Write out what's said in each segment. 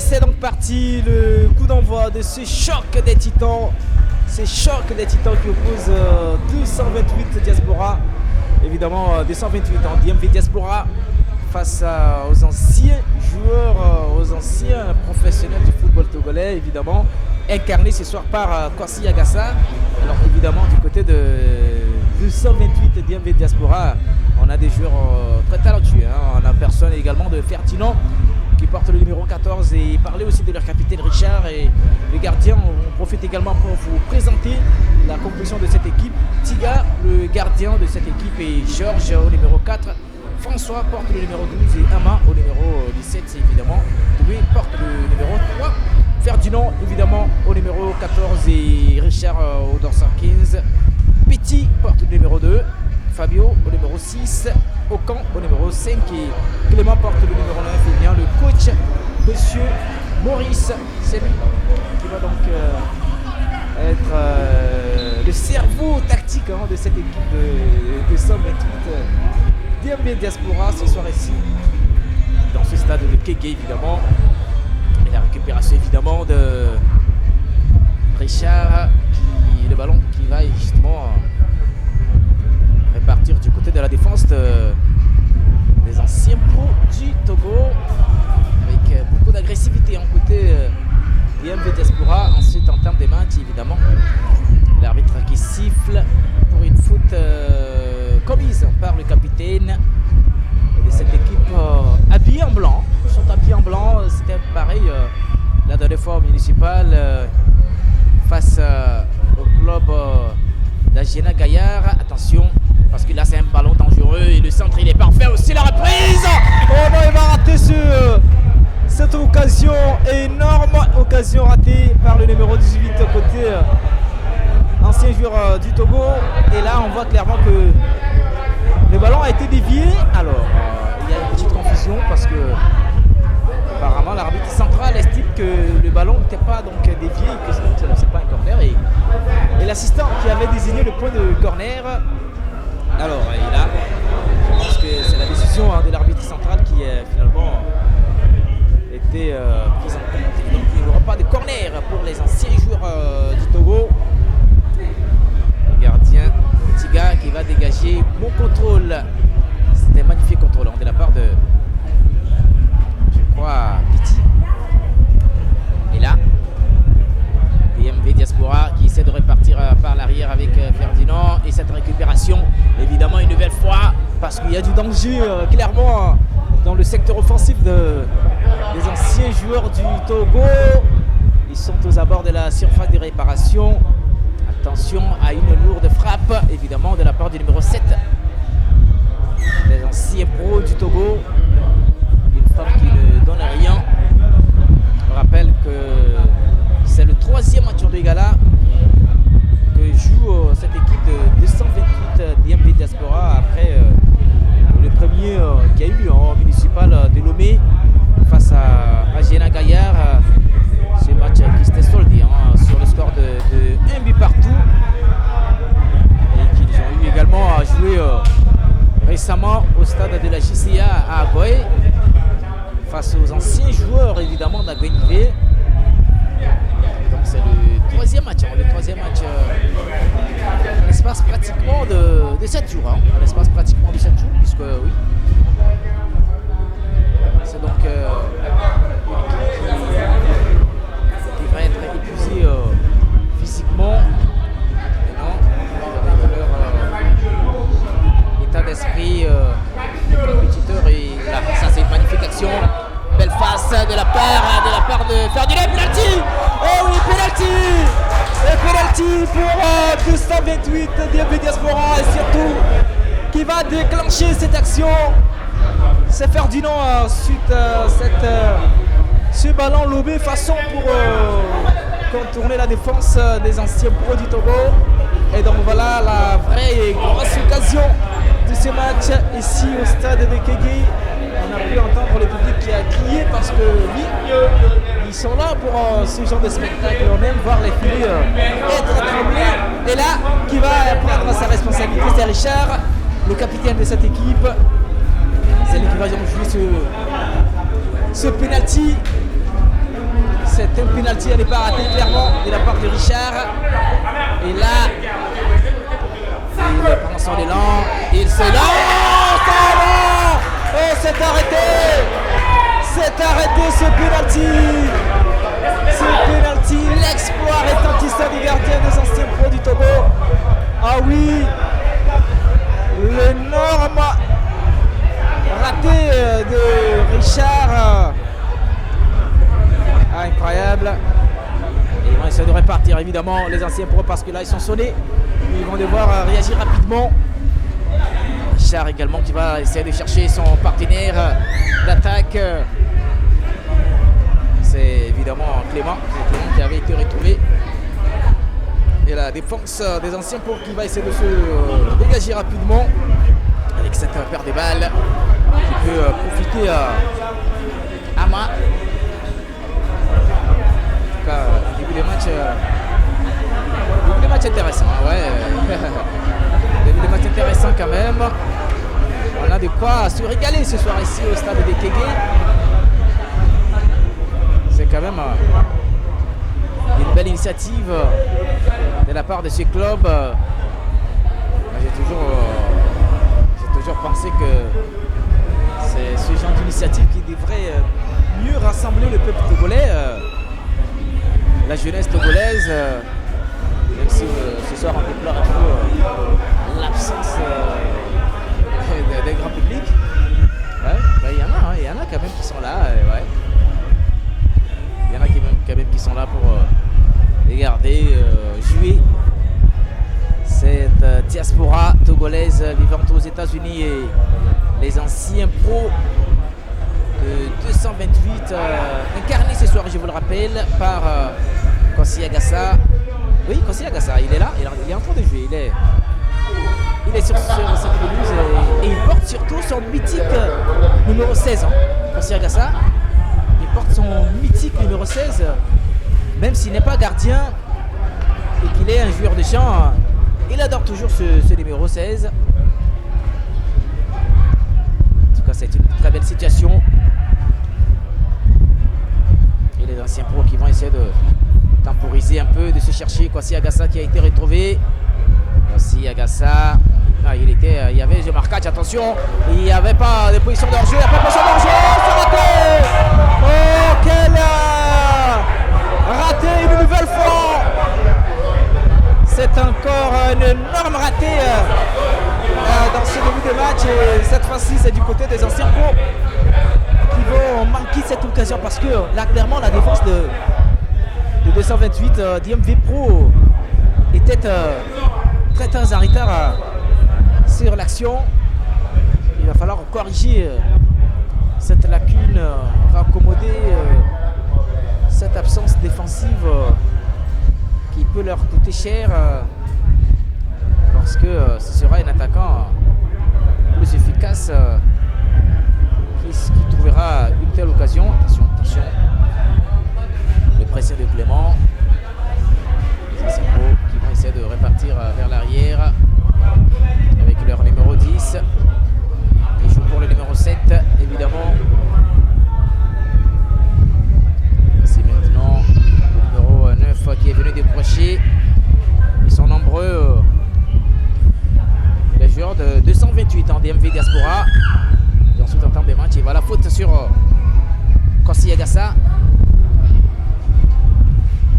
c'est donc parti, le coup d'envoi de ce choc des titans. Ces chocs des titans qui opposent 228 Diaspora. Évidemment, 228 en DMV Diaspora face aux anciens joueurs, aux anciens professionnels du football togolais, évidemment, incarnés ce soir par Kwasi Agassa. Alors évidemment, du côté de 228 DMV Diaspora, on a des joueurs très talentueux. On a personne également de Ferdinand qui porte le numéro 14 et parler aussi de leur capitaine Richard et les gardiens. On profite également pour vous présenter la composition de cette équipe. Tiga, le gardien de cette équipe, et Georges au numéro 4. François porte le numéro 12 et Ama au numéro 17, c'est évidemment. Lui porte le numéro 3. Ferdinand évidemment au numéro 14 et Richard au dorsal 15. Petit porte le numéro 2. Fabio au numéro 6, Okan au numéro 5 et Clément porte le numéro 9. Et bien le coach, monsieur Maurice, c'est lui qui va donc être le cerveau tactique de cette équipe de 128 DMV Diaspora ce soir ici, dans ce stade de Kégué évidemment. Et la récupération évidemment de Richard, le ballon qui va justement répartir du côté de la défense des anciens pros du Togo, avec beaucoup d'agressivité en côté DMV Diaspora. Ensuite en termes des matchs évidemment, l'arbitre qui siffle pour une faute commise par le capitaine de cette équipe habillée en blanc. Ils sont habillés en blanc, c'était pareil la dernière fois au municipal face au club d'Agena Gaillard. Attention, parce que là c'est un ballon dangereux et le centre il est parfait aussi, la reprise. Oh non, il va rater cette occasion, énorme occasion ratée par le numéro 18 côté ancien joueur du Togo. Et là on voit clairement que le ballon a été dévié. Alors il y a une petite confusion parce que apparemment l'arbitre central estime que le ballon n'était pas donc dévié et que c'est pas un corner, et l'assistant qui avait désigné le point de corner. Alors et là je pense que c'est la décision de l'arbitre central qui finalement était prise en compte. Donc il n'y aura pas de corner pour les anciens joueurs du Togo. Le gardien Tiga qui va dégager. Bon contrôle, c'était un magnifique contrôle de la part de, je crois, Piti. Et là DMV Diaspora qui essaie de repartir par l'arrière avec Ferdinand, et cette récupération évidemment une nouvelle fois parce qu'il y a du danger clairement dans le secteur offensif des anciens joueurs du Togo. Ils sont aux abords de la surface de réparation. Attention à une lourde frappe évidemment de la part du numéro 7 des anciens pros du Togo. Une frappe qui ne donne rien. Je rappelle que c'est le 3e match de gala que joue cette équipe de 228 DMV Diaspora après le premier qui a eu lieu en municipal de Lomé face à Agena Gaillard. Ce match qui s'était soldé sur le score de 1 but partout, et qu'ils ont eu également à jouer récemment au stade de la JCA à Agoy face aux anciens joueurs évidemment d'Agoy-Nivé. Donc c'est le 3e match, en l'espace pratiquement de 7 jours. En l'espace pratiquement de 7 jours, puisque oui, c'est donc qui va être épuisé physiquement, avec leur état d'esprit de compétiteur. Et là, ça c'est une magnifique action. Belle face de la part de Ferdinand. Penalty. Oh oui, penalty. Et penalty pour 228 DMV Diaspora, et surtout qui va déclencher cette action. C'est Ferdinand suite à ce ballon lobé façon pour contourner la défense des anciens pros du Togo. Et donc voilà la vraie et grosse occasion de ce match ici au stade de Kégué. On a pu entendre le public qui a crié parce que oui, ils sont là pour ce genre de spectacle. On aime voir les filles être tremblés. Et là, qui va prendre sa responsabilité, c'est Richard, le capitaine de cette équipe. C'est lui qui va jouer ce penalty. penalty n'est pas raté clairement de la part de Richard. Et là, il prend son élan, il se lance. Oh, c'est arrêté. C'est arrêté ce penalty. Ce penalty, l'exploit retentissant du gardien des anciens pros du Togo. Ah oui, l'énorme raté de Richard. Ah, incroyable. Et ils vont essayer de répartir évidemment les anciens pros parce que là ils sont sonnés. Ils vont devoir réagir rapidement. Richard également qui va essayer de chercher son partenaire d'attaque. C'est évidemment Clément qui avait été retrouvé. Et la défense des anciens pros qui va essayer de se dégager rapidement avec cette paire de balles qui peut profiter à Ama. Début des matchs intéressants, ouais. Début des matchs intéressants quand même. On a de quoi se régaler ce soir ici au stade des Kégué. C'est quand même une belle initiative de la part de ce club. J'ai toujours pensé que c'est ce genre d'initiative qui devrait mieux rassembler le peuple togolais. La jeunesse togolaise, même si ce soir on déplore un peu l'absence des grands publics, il y en a quand même qui sont là. Il y en a quand même qui sont là pour regarder, jouer cette diaspora togolaise vivant aux États-Unis et les anciens pros de 228 incarnés ce soir, je vous le rappelle, par Kossi Agassa. Oui, Kossi Agassa, il est là, il est en train de jouer, il est sur cette pelouse et il porte surtout son mythique numéro 16. Kossi Agassa, il porte son mythique numéro 16, même s'il n'est pas gardien et qu'il est un joueur de champ, il adore toujours ce numéro 16. En tout cas, c'est une très belle situation. Les anciens pros qui vont essayer de temporiser un peu, de se chercher. Kossi Agassa qui a été retrouvé. Kossi Agassa, il y avait un marquage, attention, il n'y avait pas de position de hors-jeu, il n'y a pas de position de hors-jeu, c'est raté. Oh, quel raté une nouvelle fois. C'est encore un énorme raté dans ce début de match et cette fois-ci c'est du côté des anciens pros qui vont manquer cette occasion parce que là clairement la défense de 228 d'IMV Pro était très en retard sur l'action. Il va falloir corriger cette lacune, raccommoder cette absence défensive qui peut leur coûter cher parce que ce sera un attaquant plus efficace qui trouvera une telle occasion. Attention, le pressing de Clément, les anciens pros qui vont essayer de répartir vers l'arrière avec leur numéro 10. Ils jouent pour le numéro 7 évidemment. C'est maintenant le numéro 9 qui est venu décrocher. Ils sont nombreux, les joueurs de 228 en DMV Diaspora. Et ensuite en temps des matchs, il va la faute sur Kossi Agassa.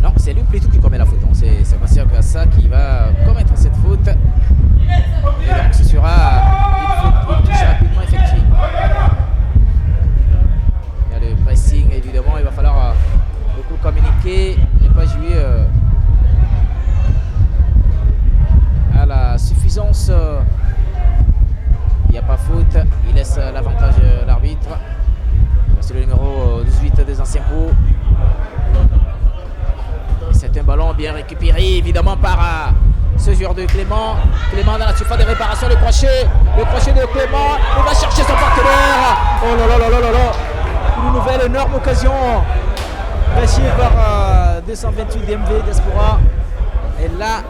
Non, c'est lui plutôt qui commet la faute. C'est Kossi Agassa qui va commettre cette faute. Et donc ce sera une touche rapidement effectuée. Il y a le pressing évidemment, il va falloir beaucoup communiquer, ne pas jouer à la suffisance. Il n'y a pas faute, il laisse l'avantage à l'arbitre. C'est le numéro 18 des anciens pros. C'est un ballon bien récupéré évidemment par ce joueur de Clément. Clément dans la surface de réparation, le crochet de Clément. Il va chercher son partenaire. Oh là là là là là là. Une nouvelle énorme occasion gâchée par 228 DMV Diaspora. Et là,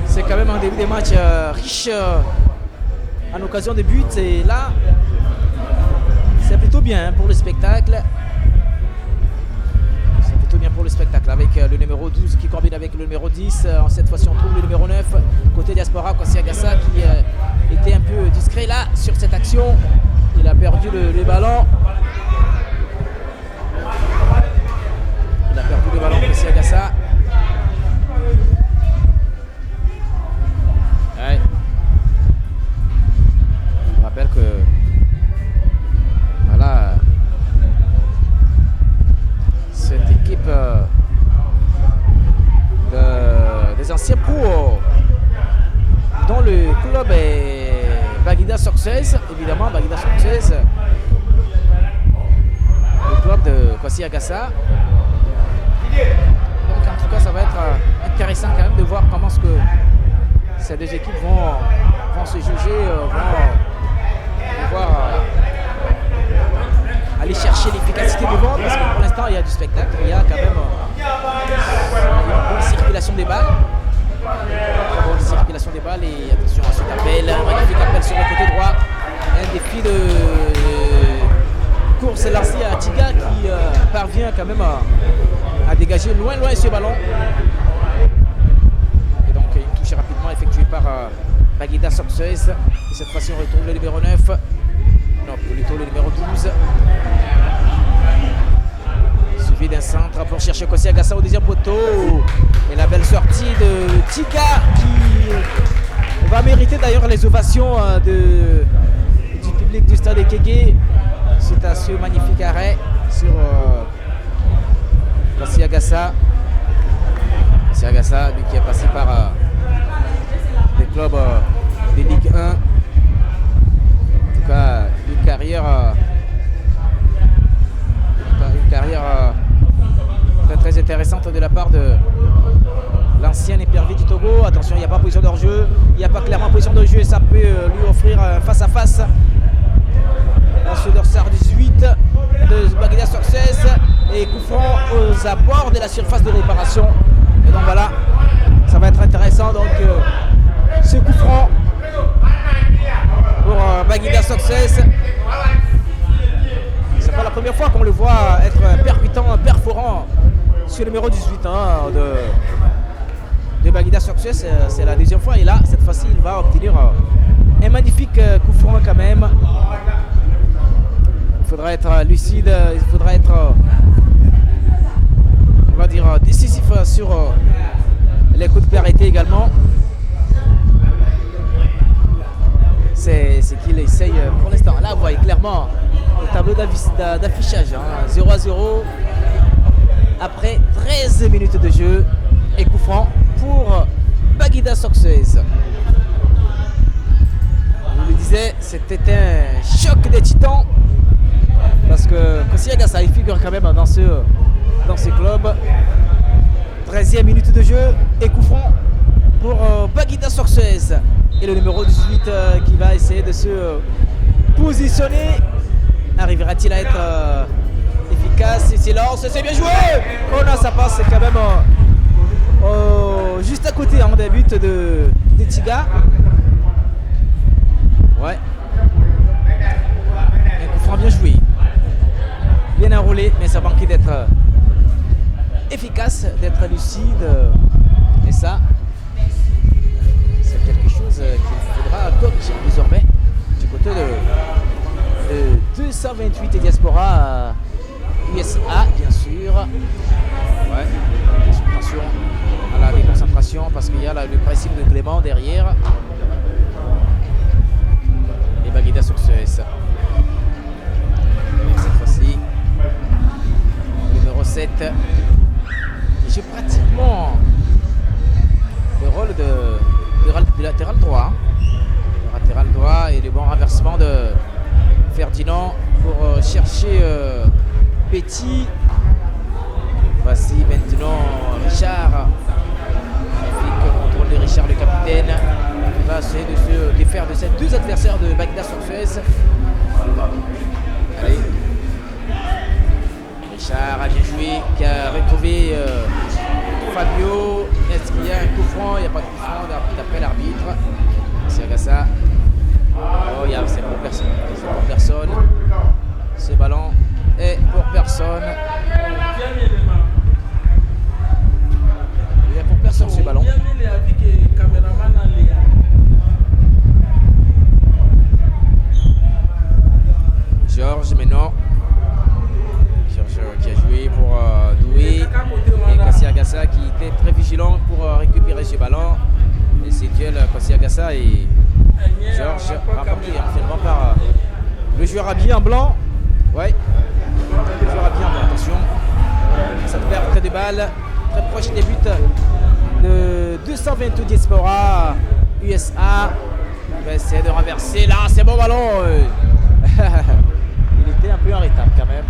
c'est quand même un début de match riche en occasion de but. Et là, c'est plutôt bien pour le spectacle. numéro 12 qui combine avec le numéro 10. Cette fois-ci, on trouve le numéro 9 côté Diaspora, Kwasi Agassa qui était un peu discret là sur cette action. Il a perdu le ballon. Il a perdu le ballon, Kwasi Agassa. Ouais. Je rappelle que voilà, cette équipe des anciens pros dont le club est Baguida Success, évidemment Baguida Success, le club de Kwasi Agassa. Donc en tout cas ça va être intéressant quand même de voir comment ce que ces deux équipes vont se juger, vont pouvoir aller chercher l'efficacité devant, parce que pour l'instant il y a du spectacle, il y a quand même une bonne circulation des balles. Très bonne circulation des balles et attention à cet appel, un magnifique appel sur le côté droit, un défi de course lancée à Tiga qui parvient quand même à dégager loin ce ballon. Et donc une touche rapidement effectuée par Baguida Success. Et cette fois-ci on retrouve le numéro 9. Non, plutôt le numéro 12. Suivi d'un centre pour chercher Kwasi Agassa au deuxième poteau. Et la belle sortie de Tiga qui va mériter d'ailleurs les ovations du public du stade Ekege suite à ce magnifique arrêt sur Kwasi Agassa. Kwasi Agassa, lui qui est passé par des clubs de Ligue 1. Une carrière très intéressante de la part de l'ancien épervier du Togo. Attention, il n'y a pas position de hors-jeu, il n'y a pas clairement position de jeu, ça peut lui offrir un face-à-face. Ce dorsard 18 de Baguida Success et coup franc aux abords de la surface de réparation. Et donc voilà, ça va être intéressant. Donc ce coup franc pour Baguida Success. C'est pas la première fois qu'on le voit être percutant, perforant sur le numéro 18 de Baguida Success. C'est la deuxième fois et là, cette fois-ci, il va obtenir un magnifique coup franc quand même. Il faudra être lucide, il faudra être, on va dire, décisif sur les coups de pied arrêtés également. C'est ce qu'il essaye pour l'instant. Là, vous voyez clairement le tableau d'affichage, 0-0 après 13 minutes de jeu et coup franc pour Baguida Success. Je vous le disais, c'était un choc des titans parce que Kwasi Agassa il figure quand même dans ce club. 13e minute de jeu et coup franc pour Baguida Success. Et le numéro 18 qui va essayer de se positionner. Arrivera-t-il à être efficace? Et silence, c'est bien joué. Oh non, ça passe quand même juste à côté des buts de Tiga. Ouais. Un coup franc bien joué. Bien enroulé, mais ça manquait d'être efficace, d'être lucide. Et ça, c'est quelque chose qu'il faudra corriger désormais du côté de 228 et Diaspora USA, bien sûr. Ouais, attention à la déconcentration parce qu'il y a le pressing de Clément derrière. Et Baguida Success. Cette fois-ci, numéro 7. J'ai pratiquement le rôle de latéral droit. Le latéral droit et le bon renversement de Ferdinand pour chercher Petit. Voici maintenant Richard. Magnifique contrôle de Richard, le capitaine. Il va essayer de se défaire de ces deux adversaires de Baguida Success. Allez. Richard a bien joué, qui a retrouvé Fabio. Est-ce qu'il y a un coup franc? Il n'y a pas de coup franc d'après l'arbitre. C'est Agassa. Oh, c'est pour personne. C'est pour personne. Ce ballon est pour personne. Ferdinand pour récupérer ce ballon. Et c'est duel Kwasi Agassa et Georges remporté finalement par le joueur habillé en blanc. Ouais, le joueur habillé en blanc, attention. Cette perte de balle, très proche des buts de 222 Diaspora USA. Il va essayer de renverser là, c'est bon ballon. Il était un peu en retard quand même,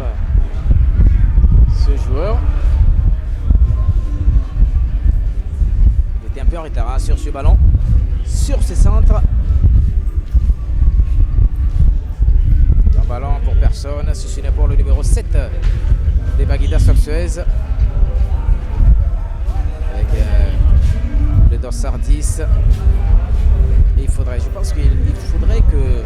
ce joueur. Il était un peu en retard hein, sur ce ballon, sur ce centre. Un ballon pour personne, si ce n'est pour le numéro 7 des Baguida Soxuez. Avec le dossard 10. Et je pense qu'il faudrait que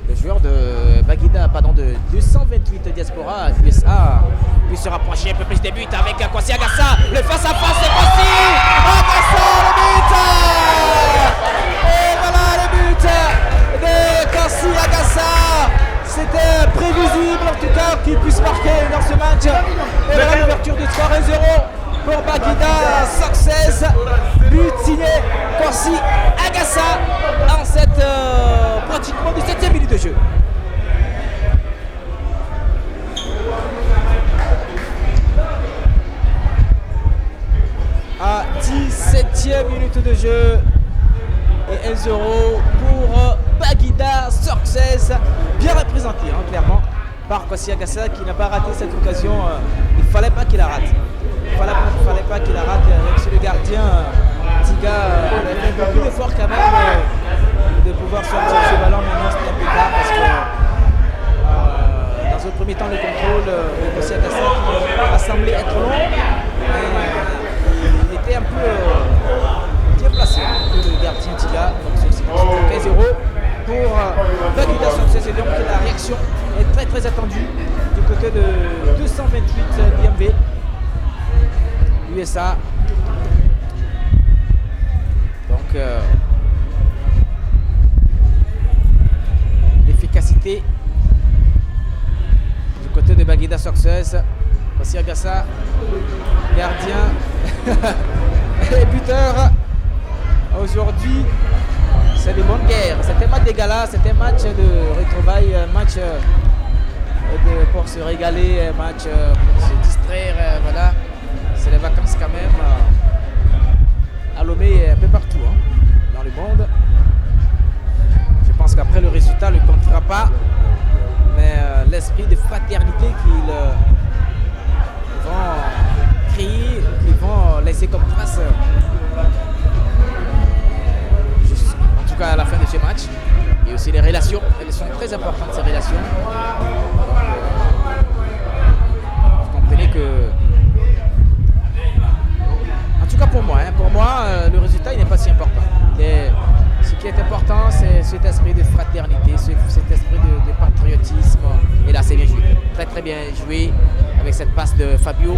le joueur de Baguida, pardon, de 228 Diaspora USA puisse se rapprocher un peu plus des buts avec Kwasi Agassa. Le face-à-face, c'est Kwasi Agassa, le but. Et voilà le but de Kwasi Agassa. C'était prévisible en tout cas qu'il puisse marquer dans ce match. Et voilà l'ouverture de 3-0 pour Baguida Soxuez. But signé Kwasi Agassa en cette pratiquement 17e minute de jeu. À 17e minute de jeu et 1-0 pour Baguida Soxuez, bien représenté hein, clairement par Kwasi Agassa qui n'a pas raté cette occasion. Il ne fallait pas qu'il la rate. Il ne fallait pas qu'il la rate avec le gardien. Tiga a fait beaucoup d'efforts quand même de pouvoir sortir ce ballon. Maintenant c'était un peu tard parce que dans un premier temps le contrôle de Kwasi Agassa a semblé être long. Il était un peu bien placé le gardien Tiga. Donc c'est 15-0 pour Baguida Soxuez. Et donc la réaction est très très attendue du côté de 228 DMV USA. Donc l'efficacité du côté de Baguida Soxuez. Kwasi Agassa, gardien et buteur. Aujourd'hui, c'est des bonnes guerres. C'était un match de gala, c'était un match de retrouvailles, un match pour se régaler, un match pour se distraire. Voilà, c'est les vacances quand même à Lomé et un peu partout hein, dans le monde. Je pense qu'après le résultat ne comptera pas, mais l'esprit de fraternité qu'ils vont créer, qu'ils vont laisser comme trace, en tout cas à la fin de ce match. Et aussi les relations, elles sont très importantes ces relations. Donc, vous comprenez que, en tout cas pour moi, le résultat il n'est pas si important. Ce qui est important, c'est cet esprit de fraternité, cet esprit de patriotisme. Et là, c'est bien joué. Très très bien joué avec cette passe de Fabio.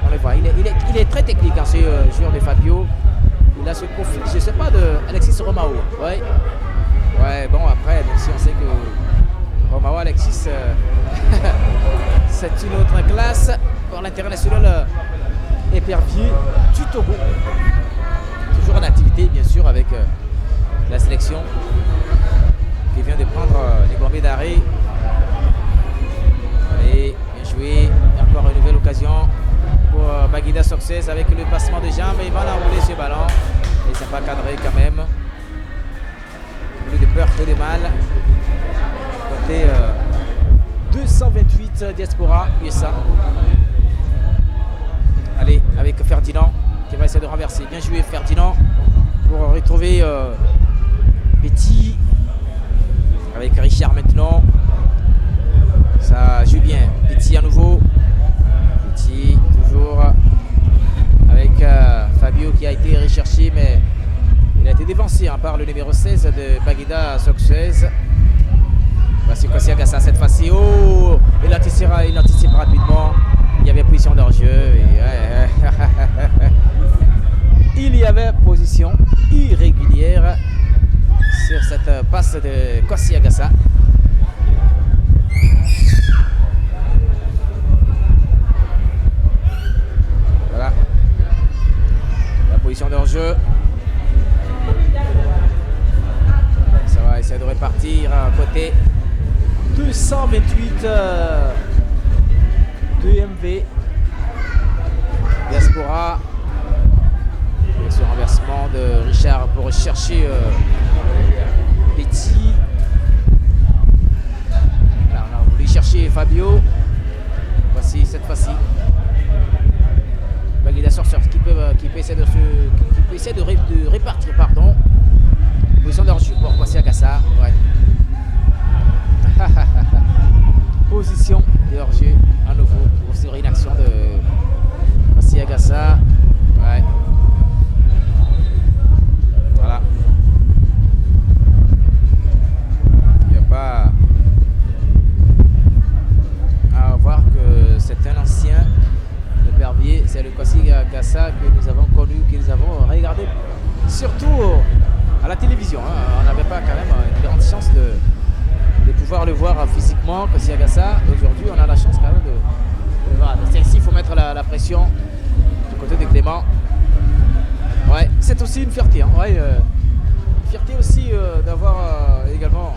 On le voit, il est très technique, hein, ce joueur de Fabio. Il a ce profil, je ne sais pas, de Alexis Romao. Ouais. Ouais, bon, après, même si on sait que Romao, Alexis, c'est une autre classe pour l'international épervier du Togo. Toujours en activité, bien sûr, avec la sélection qui vient de prendre les bombées d'arrêt. Allez, bien joué. Encore une nouvelle occasion pour Baguida Soxuez avec le passement de jambes. Il va l'enrouler ce ballon. Et ça va cadrer quand même. Plus de peur que de mal. Côté 228 Diaspora USA. Allez, avec Ferdinand qui va essayer de renverser. Bien joué Ferdinand pour retrouver Petit avec Richard maintenant. Ça joue bien. Petit à nouveau. Petit toujours avec Fabio qui a été recherché mais il a été dévancé hein, par le numéro 16 de Baguida Soxuez. Voici Kwasi Agassa cette fois-ci. Oh, il anticipe rapidement. Il y avait position d'hors-jeu. Il y avait position irrégulière sur cette passe de Kwasi Agassa. Voilà. fait. Diaspora. Et ce renversement de Richard pour chercher Petit. Là, on a voulu chercher Fabio. Voici cette fois-ci. Baguida sorcière qui peut essayer de répartir, pardon. Position de hors-jeu pour Kwasi Agassa. Ouais. Position de hors-jeu à nouveau pour sur une action de Kwasi Agassa. Ouais. Voilà. Il n'y a pas à voir que c'est un ancien. Le Pervier, c'est le Kwasi Agassa que nous avons connu, que nous avons regardé surtout à la télévision. On n'avait pas quand même une grande chance de pouvoir le voir physiquement, Kwasi Agassa. Aujourd'hui, on a la chance quand même de le voir. Ici, il faut mettre la pression du côté de Clément. Ouais, c'est aussi une fierté. Hein. Ouais, une fierté aussi d'avoir également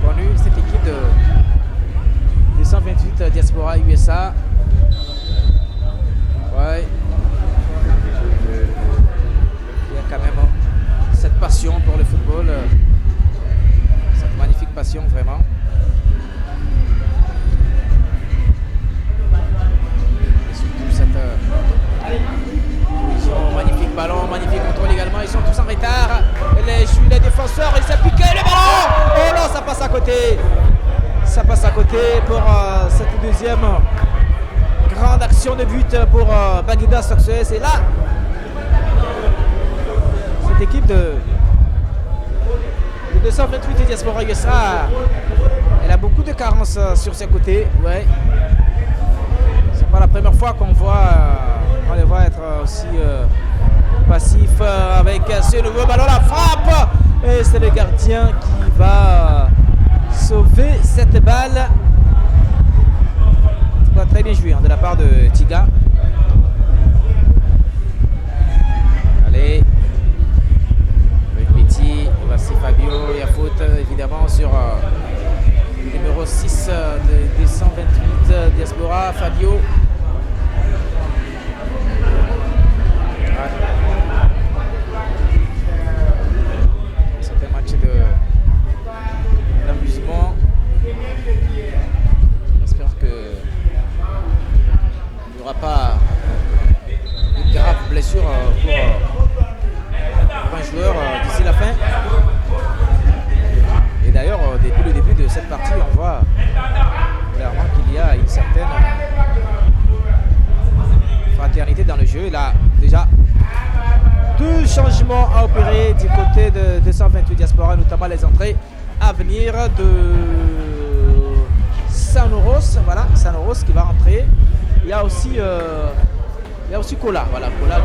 connu cette équipe de 128 Diaspora USA. Ouais. Il y a quand même cette passion pour le football, cette magnifique passion vraiment. Et surtout cette magnifique ballon, magnifique contrôle également. Ils sont tous en retard. Les défenseurs, ils s'appliquent le ballon. Oh non, ça passe à côté. Ça passe à côté pour cette deuxième grande action de but pour Baguida Success. Et là, cette équipe de 228 Diaspora USA, elle a beaucoup de carences sur ses côtés. Ouais. C'est pas la première fois qu'on les voit être aussi passifs avec ce nouveau ballon. La frappe! Et c'est le gardien qui va sauver cette balle. Très bien joué de la part de Tiga. Allez, avec Petit, voici Fabio. Il y a faute évidemment sur le numéro 6 des 128 Diaspora, Fabio. Ouais. C'est un match d'amusement. J'espère que il n'y aura pas une grave blessure pour un joueur d'ici la fin. Et d'ailleurs, depuis le début de cette partie, on voit clairement qu'il y a une certaine fraternité dans le jeu. Là, déjà, deux changements à opérer du côté de 228 Diaspora, notamment les entrées à venir de Sanoros. Voilà, Sanoros qui va rentrer. Il y a aussi Kola, voilà, Kola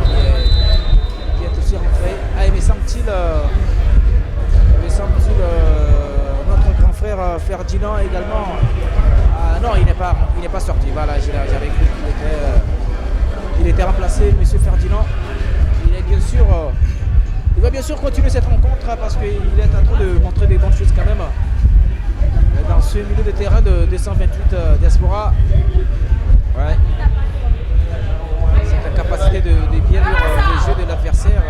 qui est aussi rentré. Ah, mais semble-t-il notre grand frère Ferdinand également. Non, il n'est pas sorti. Voilà, j'avais cru qu'il était remplacé, monsieur Ferdinand. Il va bien sûr continuer cette rencontre parce qu'il est en train de montrer des bonnes choses quand même dans ce milieu de terrain de 228 Diaspora. Ouais. Cette capacité de bien lire le jeu de l'adversaire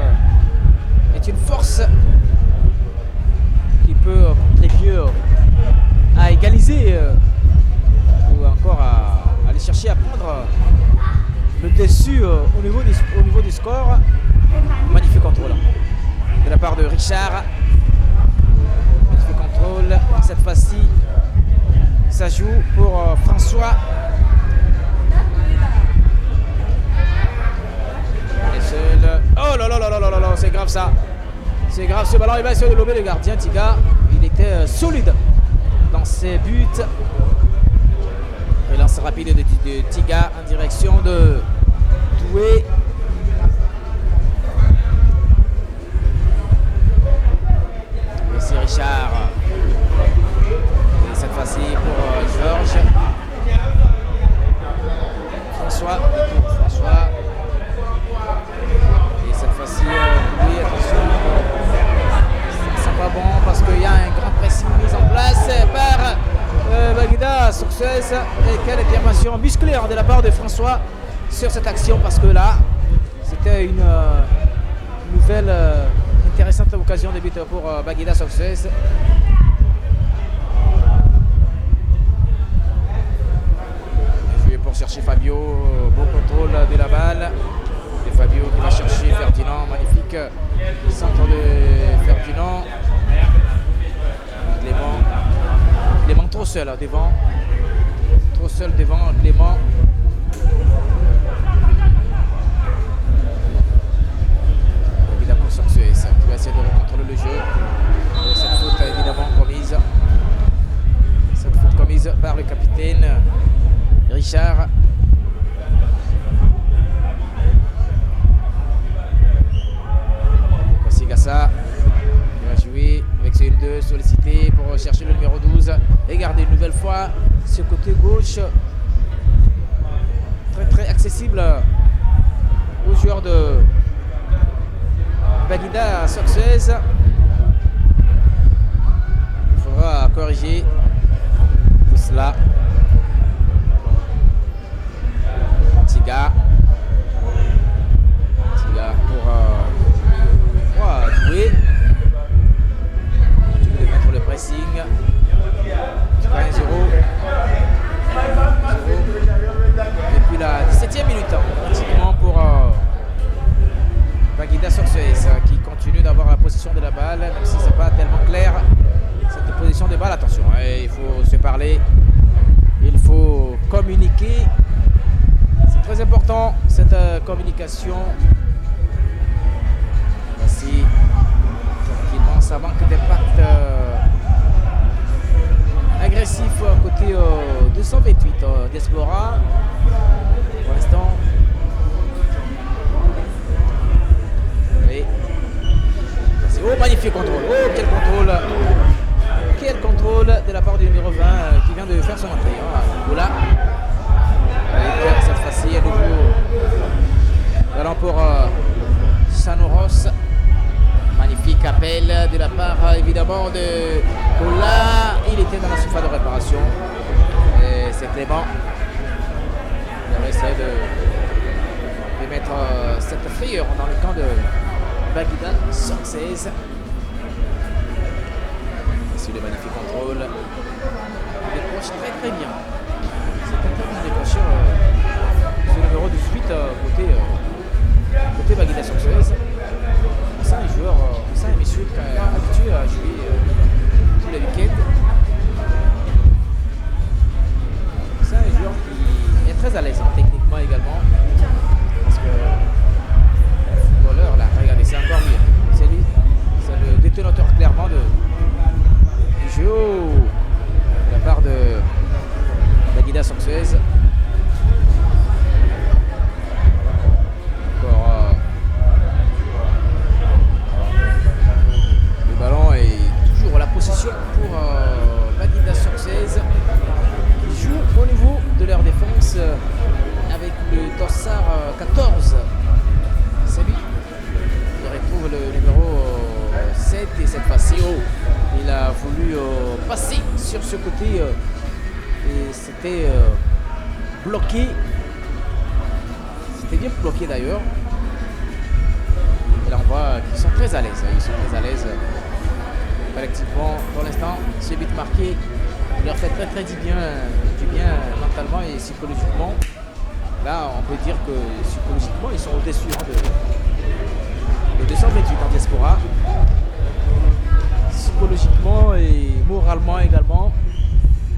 est une force qui peut contribuer à égaliser ou encore à aller chercher à prendre le dessus au niveau du score. Magnifique contrôle de la part de Richard. Magnifique contrôle. Cette fois-ci, ça joue pour François. Oh là là là là là là là, c'est grave ça. C'est grave ce ballon. Il va essayer de lober le gardien. Tiga, il était solide dans ses buts. Relance rapide de Tiga en direction de Doué. Et c'est Richard. Et cette fois-ci pour Georges. François. Et cette fois-ci, oui, attention. C'est pas bon parce qu'il y a un grand pressing mis en place par Baguida Success et quelle intervention musclée de la part de François sur cette action, parce que là, c'était une nouvelle intéressante occasion de but pour Baguida Success. Joué pour chercher Fabio, bon contrôle de la balle. Et Fabio qui va chercher Ferdinand, magnifique centre de Ferdinand. Clément trop seul devant. Trop seul devant Clément. Il a pour Success qui va essayer de contrôler le jeu. Et cette faute évidemment commise. Cette faute commise par le capitaine Richard. Voici Gassa qui va jouer avec ce 1-2 sollicité pour chercher le numéro 12 et garder une nouvelle fois ce côté gauche très accessible aux joueurs de Baguida Success. Il faudra corriger tout cela. Tiga pour jouer. Continue de mettre le pressing. 1-0. Depuis la 17e minute, pratiquement pour Baguida Success qui continue d'avoir la possession de la balle, même si c'est pas tellement clair cette position de balle. Attention, il faut se parler, il faut communiquer. C'est très important cette communication. Voici tranquillement, ça manque d'impact agressif côté 228 Diaspora pour l'instant. Oh, magnifique contrôle. Oh, quel contrôle de la part du numéro 20 qui vient de faire son entrée. Voilà. Avec cette fois-ci à nouveau ballon pour Sanoros. Magnifique appel de la part évidemment de Ola. Il était dans la surface de réparation. Et c'est Clément. Il va essayer de mettre cette frayeur dans le camp de Baguida Success. Ici le magnifique contrôle. Il décroche très bien. C'est un très bon décrocheur. Ce numéro 18 côté Baguida Success. C'est un joueur, c'est un monsieur habitué à jouer tous les week-ends. C'est un joueur qui est très à l'aise techniquement également. Parce que le footballeur, là, regardez, c'est encore mieux. C'est lui, c'est le détonateur clairement du jeu de la part de Baguida Success. Encore le ballon est toujours la possession pour Baguida Success qui joue au niveau de leur défense avec le dossard 14. C'est lui. Il retrouve le numéro 7 et cette fois-ci, il a voulu passer sur ce côté et c'était bloqué. C'était bien bloqué d'ailleurs. Et là on voit qu'ils sont très à l'aise. Ils sont très à l'aise collectivement. Pour l'instant, ce but marqué leur fait très du bien mentalement et psychologiquement. Là, on peut dire que psychologiquement, ils sont au-dessus de 228 en Diaspora. Psychologiquement et moralement également.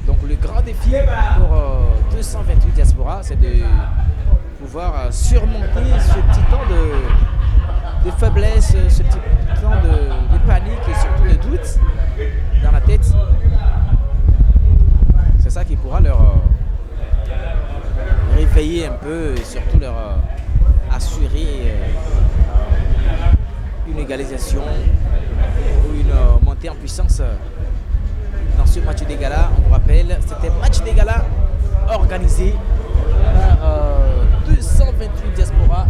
Donc le grand défi pour 228 Diaspora, c'est de pouvoir surmonter ce petit temps de faiblesse, ce petit temps de panique et surtout de doute dans la tête. C'est ça qui pourra leur réveiller un peu et surtout leur assurer une égalisation ou une montée en puissance dans ce match des galas. On vous rappelle, c'était match des galas organisé par 228 Diaspora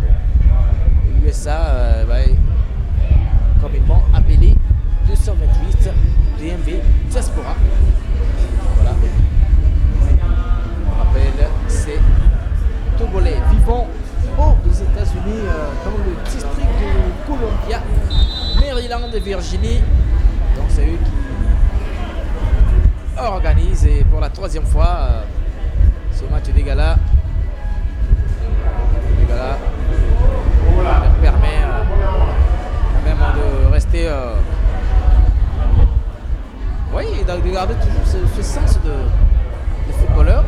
USA, communément appelé 228 DMV Diaspora. Voilà. On rappelle de Virginie. Donc c'est eux qui organisent et pour la 3e fois ce match des galas. Leur permet quand même de rester de garder toujours ce sens de footballeur,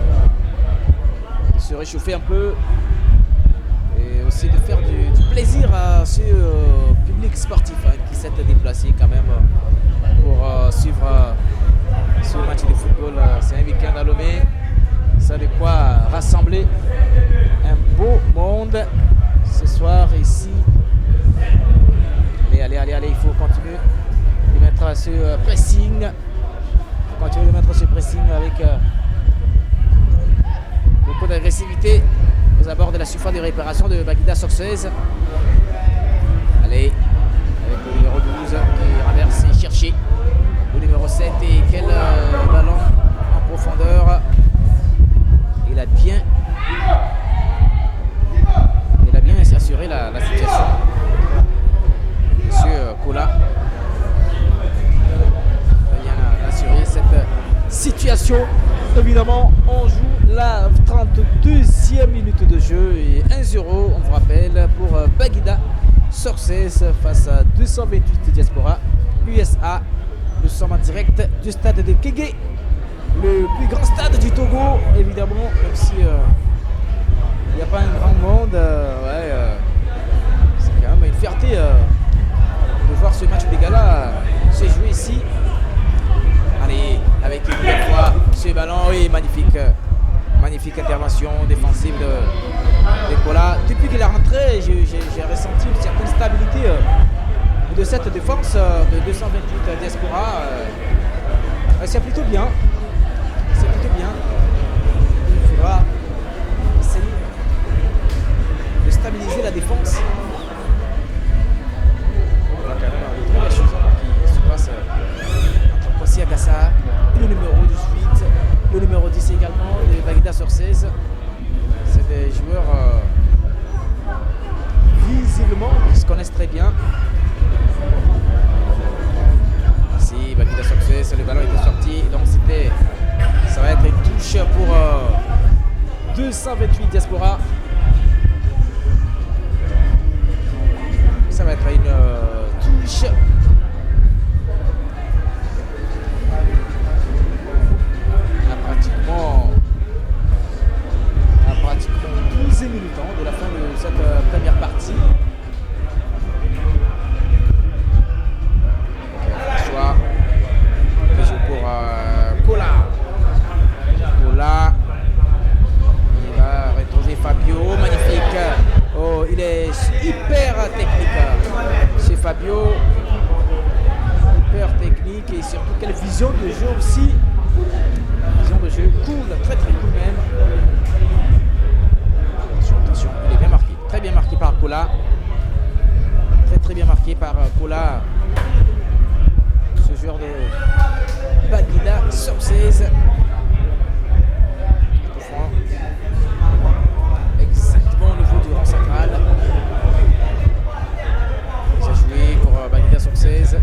de se réchauffer un peu et aussi de faire du plaisir à ce public sportif qui s'est déplacé quand même pour suivre ce match de football. C'est un week-end à Lomé, ça de quoi rassembler un beau monde ce soir ici. Mais allez, il faut continuer de mettre ce pressing. Continuer de mettre ce pressing avec beaucoup d'agressivité aux abords de la surface de réparation de Baguida Sorcez. Allez, avec le numéro 12 qui renverse et chercher le numéro 7 et quel ballon en profondeur. Il a bien assuré la situation. Monsieur Kola a bien assuré cette situation. Évidemment, on joue la 32e minute de jeu et 1-0, on vous rappelle, pour Baguida Sorcez face à 228 Diaspora USA. Nous sommes en direct du stade de Kégué, le plus grand stade du Togo, évidemment, même si il n'y a pas un grand monde. C'est quand même une fierté de voir ce match des galas se jouer ici. Allez, avec une nouvelle fois ce ballon, oui, magnifique intervention défensive de Kola. Depuis qu'il est rentré, j'ai ressenti une certaine stabilité de cette défense de 228 Diaspora. C'est plutôt bien. Il faudra essayer de stabiliser la défense. On voit quand même de très belles choses qui se passent entre Kwasi Agassa, le numéro 18, le numéro 10 également, de Baguida Sorcez. C'est des joueurs visiblement qui se connaissent très bien. Ici, Baguida Sorcez, le ballon était sorti, donc ça va être une touche pour 228 Diaspora. Ça va être une touche. À pratiquement 12 minutes de la fin de cette première partie. François qui joue pour Kola. Il va retrouver Fabio, magnifique. Oh, il est hyper technique. C'est Fabio, hyper technique et surtout quelle vision de jeu aussi. Vision de jeu cool, très cool même. Attention, il est bien marqué, très bien marqué par Kola. Très bien marqué par Kola. Ce joueur de Baguida Sorcez. Exactement au niveau du rang central. Il a joué pour Baguida Sorcez.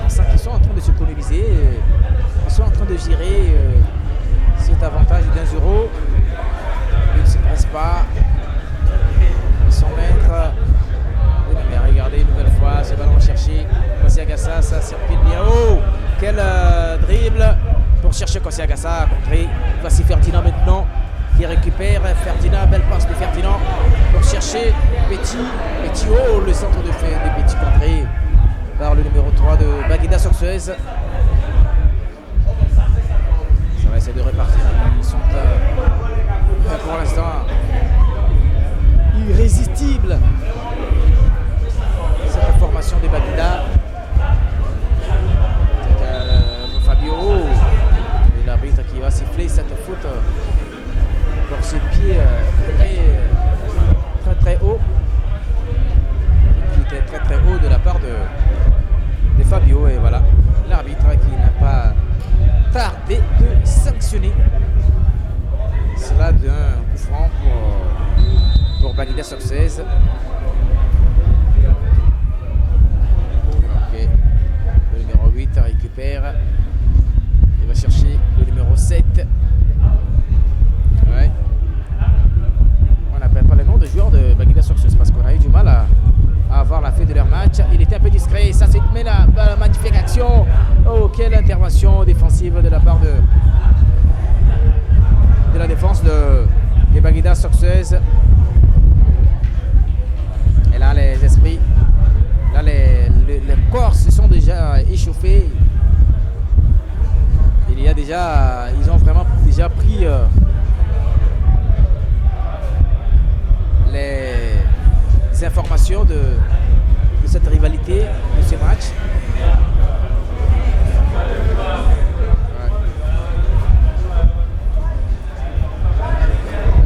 On sent qu'ils sont en train de se coloniser. Ils sont en train de gérer cet avantage d'1-0. Ils ne se pressent pas. Ils sont maîtres. Mais regardez une nouvelle fois ce ballon cherché. Kwasi Agassa, ça circule bien. Oh, quel dribble pour chercher Kwasi Agassa à contrer. Voici Ferdinand maintenant qui récupère. Ferdinand, belle passe de Ferdinand pour chercher Petit. Oh, le centre de Petit contré par le numéro 3 de Baguida Sorcez. Ça va essayer de repartir. Ils sont pour l'instant irrésistibles. Cette formation des Baguida. Fabio et l'arbitre qui va siffler cette faute pour ce pied très haut. Qui était très haut de la part de Fabio. Et voilà, l'arbitre qui n'a pas tardé de sanctionner cela d'un coup franc pour Baguida Sorcez. pression défensive de la part de la défense des Baguida Soxeuses. Et là, les esprits, là, les corps se sont déjà échauffés. Ils ont vraiment déjà pris les informations de cette rivalité, de ce match.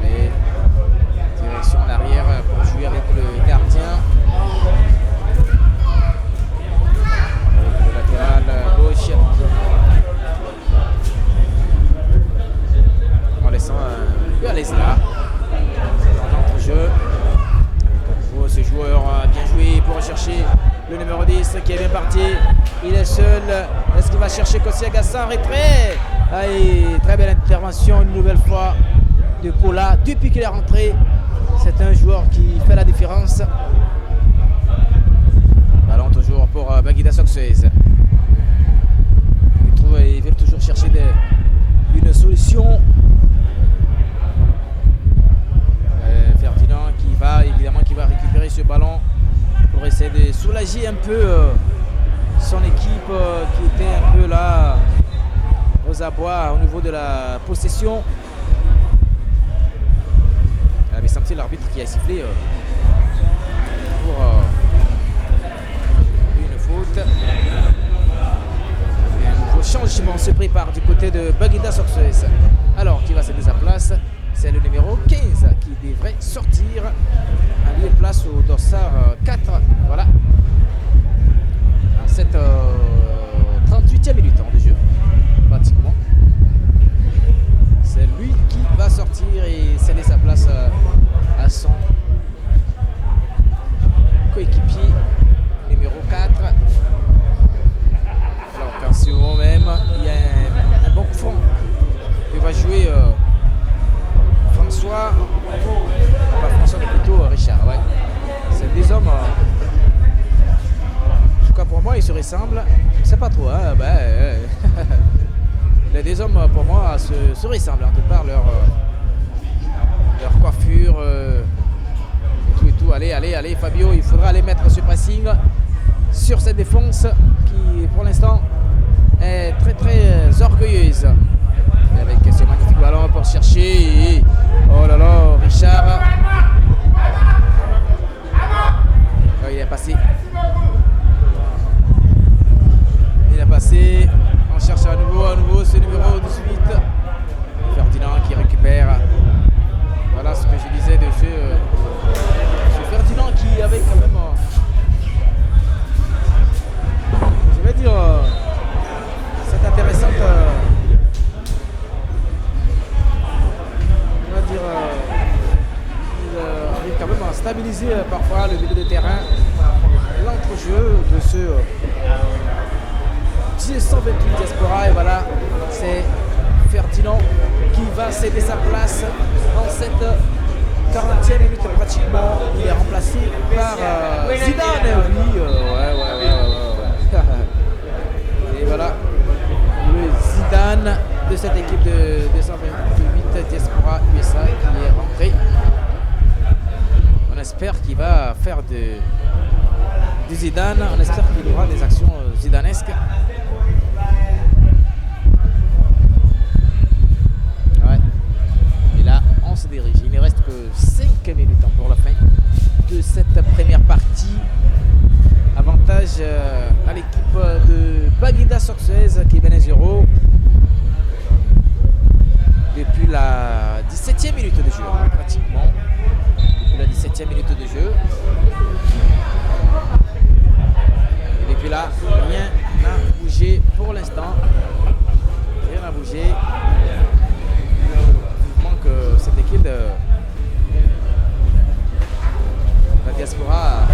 Allez, direction l'arrière pour jouer avec le gardien. Avec le latéral gauche. En laissant un peu à l'aise là. Dans l'entrejeu. Ce joueur a bien joué pour rechercher le numéro 10 qui est bien parti. Il est seul. Est-ce qu'il va chercher Kosiaga sans retrait? Très belle intervention une nouvelle fois de Kola. Depuis qu'il est rentré, c'est un joueur qui fait la différence. Ballon toujours pour Baguida Soxeuses. Il veut toujours chercher une solution. Ferdinand qui va récupérer ce ballon pour essayer de soulager un peu son équipe qui était un peu là aux abois au niveau de la possession. Il avait senti l'arbitre qui a sifflé pour une faute. Et un nouveau changement se prépare du côté de Baguida Soxeuses. Alors qui va céder sa place? C'est le numéro 15 qui devrait sortir à lieu place au dossard 4. Voilà. À cette 38e minute de jeu, pratiquement. C'est lui qui va sortir et céder sa place à son coéquipier numéro 4. Alors qu'en ce moment même, il y a un bon coup franc qui va jouer François, pas François mais plutôt Richard, ouais. C'est des hommes, en tout cas pour moi ils se ressemblent, je sais pas trop, hein, les deux hommes pour moi se ressemblent, hein, de par leur coiffure et tout. Allez Fabio, il faudra aller mettre ce pressing sur cette défense qui pour l'instant est très très orgueilleuse. Et avec ce magnifique ballon pour chercher. Oh là là, Richard. Oh, il est passé. On cherche à nouveau ce numéro 18. Ferdinand qui récupère. Voilà ce que je disais de ce Ferdinand qui avait quand même, je vais dire, cette intéressante. Il arrive quand même à stabiliser parfois le milieu de terrain, l'entrejeu de ce 128 Diaspora. Et voilà, c'est Ferdinand qui va céder sa place dans cette 40e minute pratiquement. Il est remplacé par Zidane. Oui, ouais. Et voilà, le Zidane de cette équipe de 228 Diaspora USA qui est rentré. On espère qu'il va faire du Zidane, on espère qu'il aura des actions zidanesques. Ouais. Et là, on se dirige. Il ne reste que 5 minutes pour la fin de cette première partie. Avantage à l'équipe de Baguida Soxeuses qui mène 0. Depuis la 17e minute de jeu, pratiquement. Depuis la 17e minute de jeu. Et depuis là, rien n'a bougé pour l'instant. Rien n'a bougé. Il manque cette équipe de la Diaspora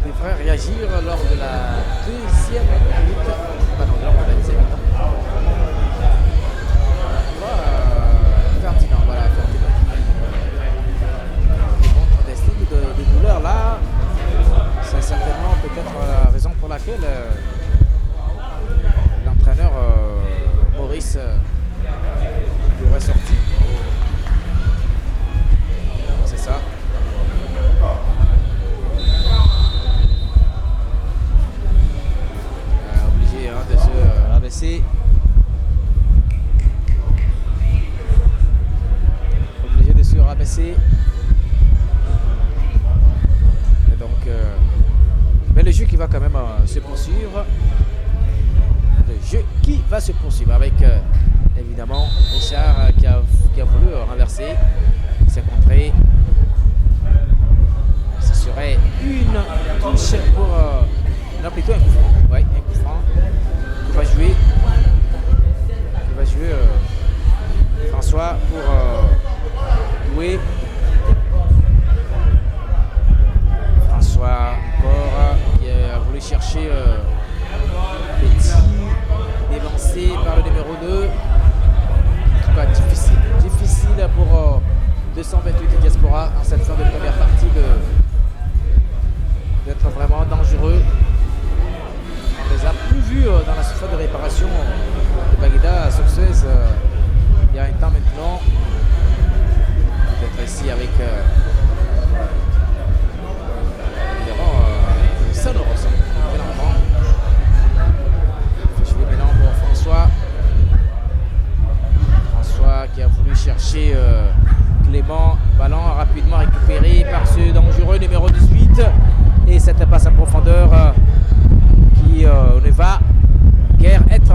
devrait réagir lors de la deuxième minute. Lors de la deuxième minute. Ferdinand qui montre des signes de douleur là. C'est certainement peut-être la raison pour laquelle blessé. Et donc, mais le jeu qui va quand même se poursuivre. Le jeu qui va se poursuivre avec évidemment Richard qui a voulu renverser. C'est contré. Ce serait une touche pour... non, plutôt un coup franc. Oui, un coup franc. Qui va jouer. François pour jouer. François encore qui a voulu chercher Petit, dévancé par le numéro 2. En tout cas, difficile pour 228 Diaspora en cette fin de première partie d'être vraiment dangereux. On les a plus vus dans la surface de réparation de Bagueda Success il y a un temps maintenant. Peut-être ici avec évidemment Sonoros. Je vais maintenant pour François. François qui a voulu chercher Clément. Ballon rapidement récupéré par ce dangereux numéro 18. Et cette passe à profondeur qui ne va guère être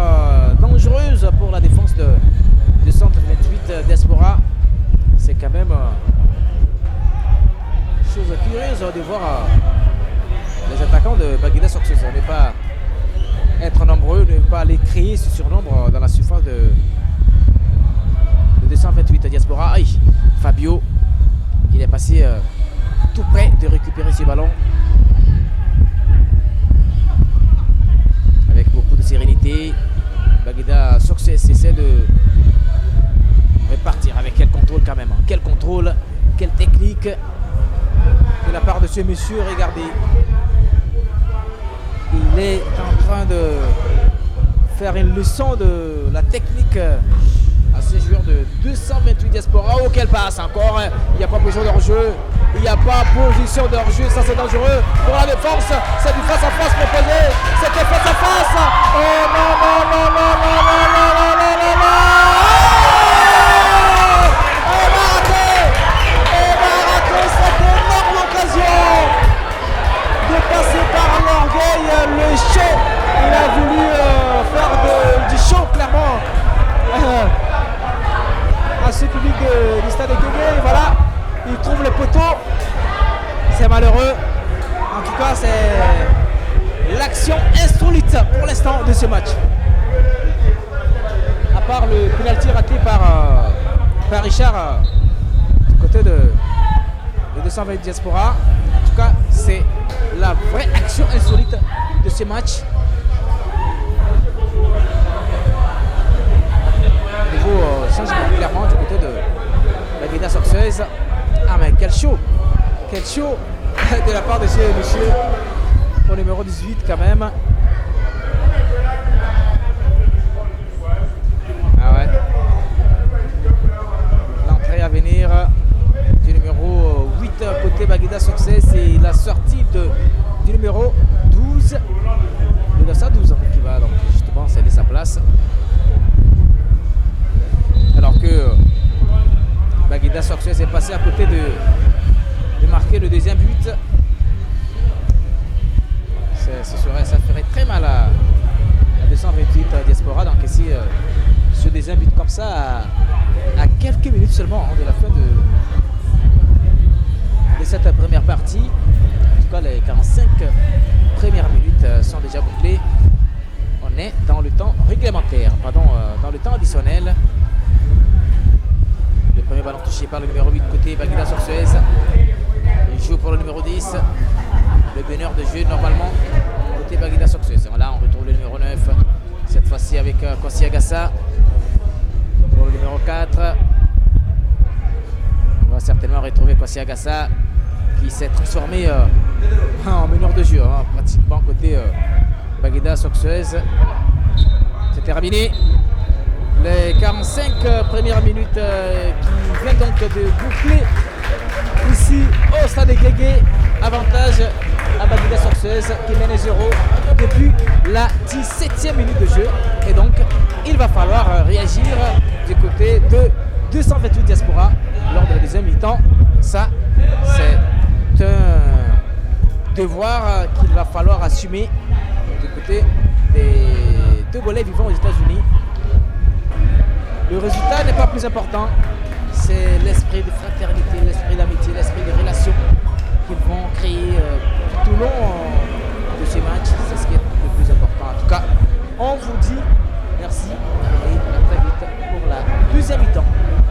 dangereuse pour la défense de 228 Diaspora. C'est quand même chose curieuse de voir les attaquants de Bagueda Success ne pas être nombreux, ne pas aller créer ce surnombre dans la surface de 228 Diaspora. Aïe, Fabio, il est passé tout près de récupérer ce ballon. Avec beaucoup de sérénité, Bagueda Success essaie de repartir avec quel contrôle quand même. Quel contrôle, quelle technique de la part de ce monsieur. Regardez, il est en train de faire une leçon de la technique à ces joueurs de 228 Diaspora. Oh, quelle passe encore. Il n'y a pas besoin de hors-jeu. Il n'y a pas position de hors-jeu. Ça, c'est dangereux pour la défense. C'est du face-à-face proposé. C'était face-à-face. Oh non, non, non, non, non, non, non, non, non, non, non. On va rater cette énorme occasion de passer par l'orgueil. Le show. Il a voulu faire du show, clairement. À ce public du stade de Guégué, et voilà, il trouve le poteau. C'est malheureux. En tout cas, c'est l'action insolite pour l'instant de ce match. À part le penalty raté par Richard du côté de 220 Diaspora. En tout cas, c'est la vraie action insolite de ce match. Changement clairement du côté de Bagueda Success. Ah mais quel show de la part de ce monsieur au numéro 18 quand même. Ah ouais. L'entrée à venir du numéro 8 côté Bagueda Success et la sortie du numéro 12 de 212 qui va donc justement céder sa place. Alors que Bagueda Success est passé à côté de marquer le deuxième but. Ça ferait très mal à 228 Diaspora d'encaisser ce deuxième but comme ça à quelques minutes seulement de la fin de cette première partie. En tout cas, les 45 premières minutes sont déjà bouclées. On est dans le temps réglementaire, pardon, dans le temps additionnel. Le premier ballon touché par le numéro 8 côté Bagueda Success. Il joue pour le numéro 10. Le meneur de jeu normalement côté Bagueda Success. Là on retrouve le numéro 9. Cette fois-ci avec Kwasi Agassa. Pour le numéro 4. On va certainement retrouver Kwasi Agassa qui s'est transformé en meneur de jeu. Pratiquement côté Bagueda Success. C'est terminé. Les 45 premières minutes qui viennent donc de boucler ici au stade de Guégué. Avantage à Bagueda Success qui mène 0 depuis la 17e minute de jeu. Et donc il va falloir réagir du côté de 228 diaspora lors de la deuxième mi-temps. Ça, c'est un devoir qu'il va falloir assumer du côté des Togolais vivant aux États-Unis. Le résultat n'est pas plus important, c'est l'esprit de fraternité, l'esprit d'amitié, l'esprit de